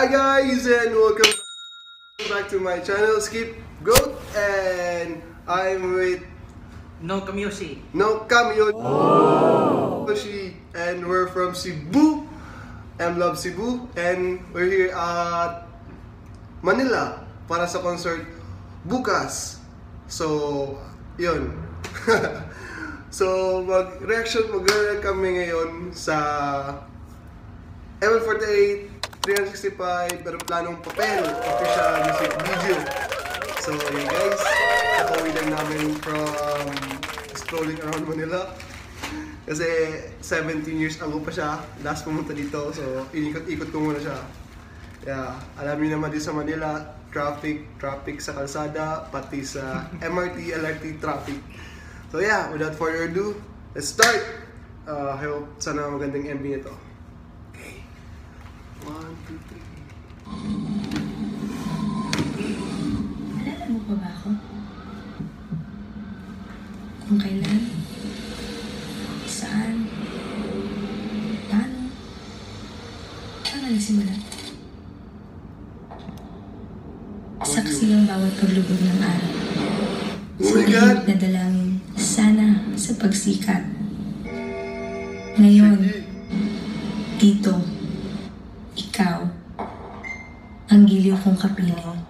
Hi guys, and welcome back to my channel, Skip Goat, and I'm with No Kamiyoshi. No Kamiyoshi, and we're from Cebu. M Love Cebu, and we're here at Manila para sa concert bukas. So, yun. So, mag-react kami ngayon sa ML48 365 pero planong papel official music video. So yun guys, nakauwi lang namin from strolling around Manila kasi 17 years ago pa siya last pumunta dito, so inikot-ikot ko muna siya. Yeah, alam niyo naman din sa Manila, traffic sa kalsada, pati sa MRT, LRT traffic. So yeah, without further ado, let's start! I hope sana magandang MV nito. 1, 2, 3. Alala mo pa ba ako? Kung kailan? Saan? Paano? Saan nagsimula? Saksi ang bawat paglubog ng araw. Oh my God! Na dalangin, sana sa pagsikat. Ngayon, dito, ikaw, ang giliw kong kapiling.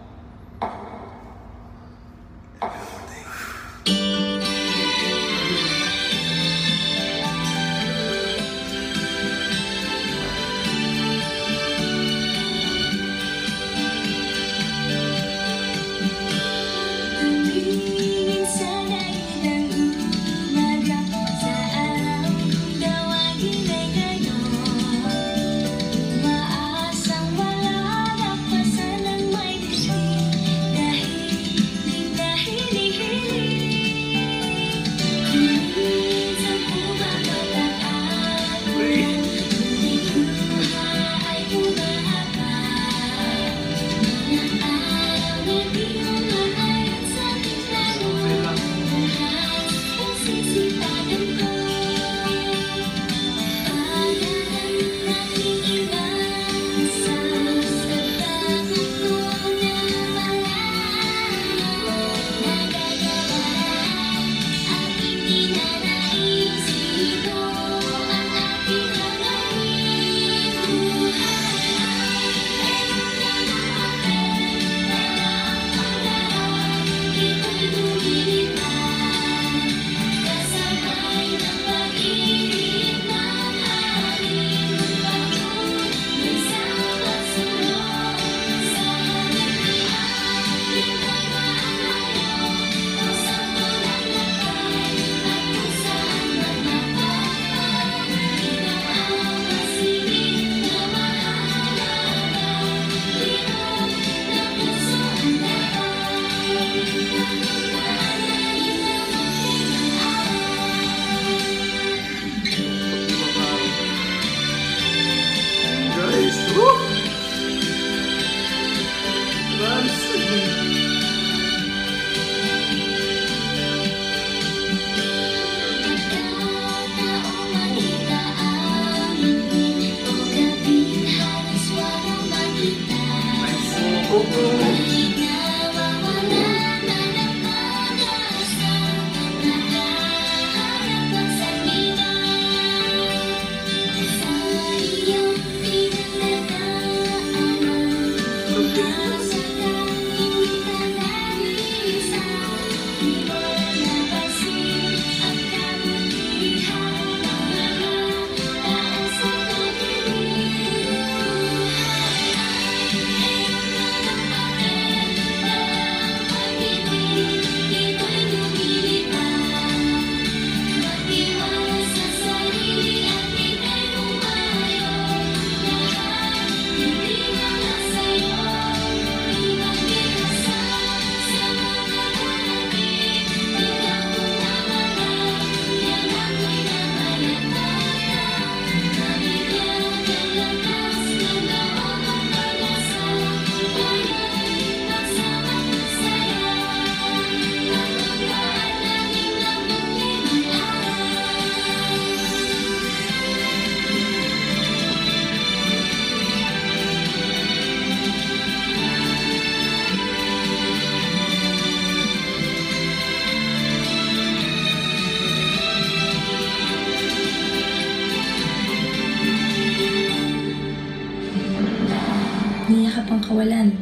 kawalan.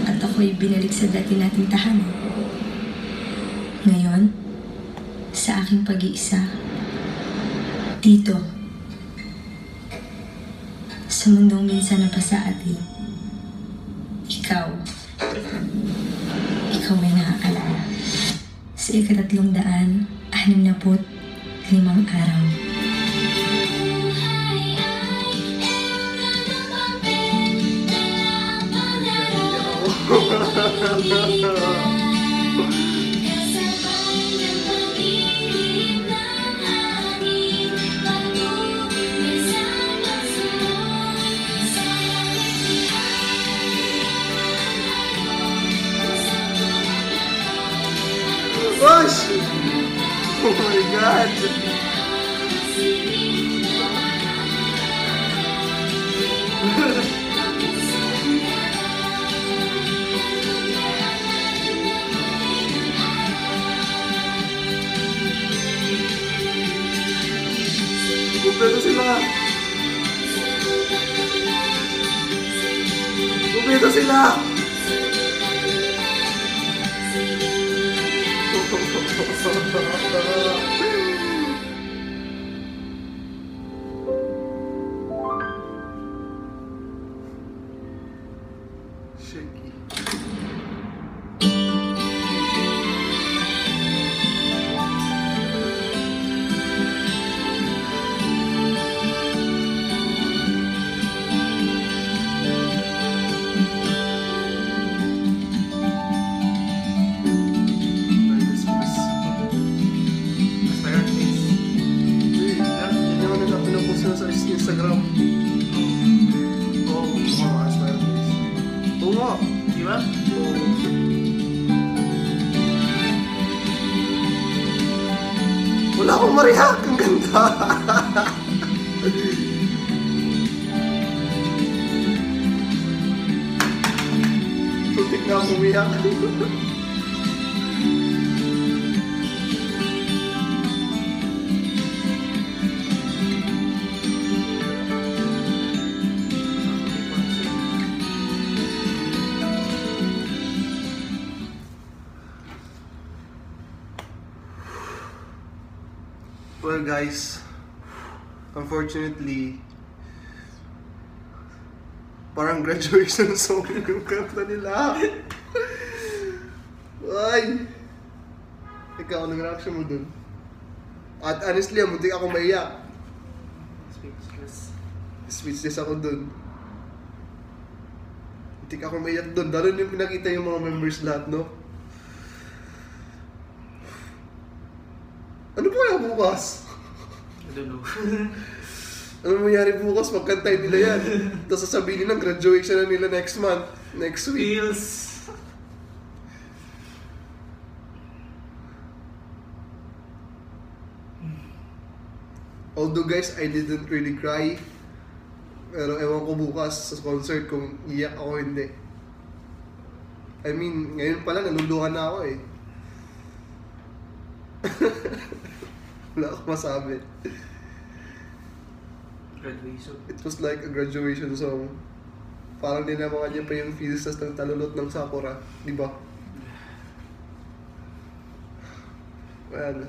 At ako'y binalik sa dati nating tahanan. Ngayon, sa aking pag-iisa, dito, sa mundong minsan na pa sa atin, ikaw ay nakakalala. Sa 365 araw. Gosh! Oh my God! Kumpleto sila! Kumpleto sila! Shaky. Sa Instagram. Oo, as well. Oo nga. Di ba? Wala akong ma-react. Ang ganda. Tutik na akong umiyak. Well guys, unfortunately, parang graduation song yung kanta nila. Ay! Ikaw, anong reaction mo dun? At honestly, muntik ako maiyak. Speechless ako dun. Muntik ako maiyak dun. Lalo yung pinakita yung mga members lahat, no? Ano po kaya bukas? I don't know. Ano mangyari bukas? Magkantay nila yan. Tapos sasabihin nila, graduation na nila next month. Next week. Feels. Although guys, I didn't really cry. Pero ewan ko bukas sa concert kung iyak ako hindi. I mean, ngayon pala naluluhan na ako eh. Wala akong masabi. Graduation. It was like a graduation song. Parang dinamangan niya pa yung feels ng talulot ng Sakura. Di ba? Well,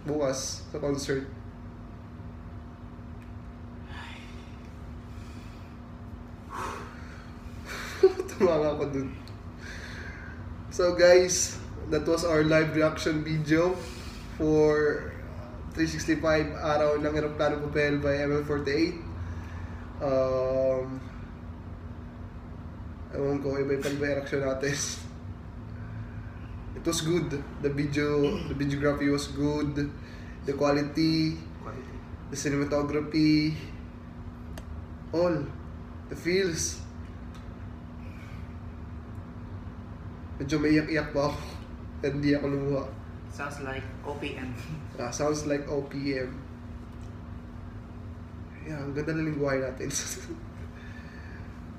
bukas sa concert. Tumanga ako dun. So guys, that was our live reaction video for 365 araw ng Eroplano Papel by ML48. Ewan ko, iba-iba yung reaction natin. It was good. The videography was good. The quality, the cinematography, all. The feels. Medyo may iyak-iyak pa ako. Hindi ako lumuha. Sounds like OPM. Sounds like OPM. Yeah, ang ganda na lingwahe natin.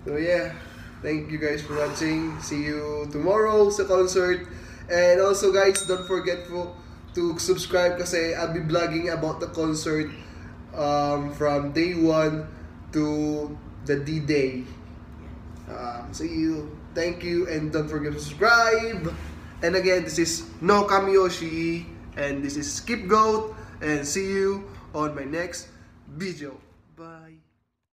So yeah, thank you guys for watching. See you tomorrow sa concert. And also guys, don't forget to subscribe kasi I'll be vlogging about the concert from day 1 to the D-Day. See you. Thank you. And don't forget to subscribe. And again, this is No Kamiyoshi. And this is Skip Goat. And see you on my next video. Bye.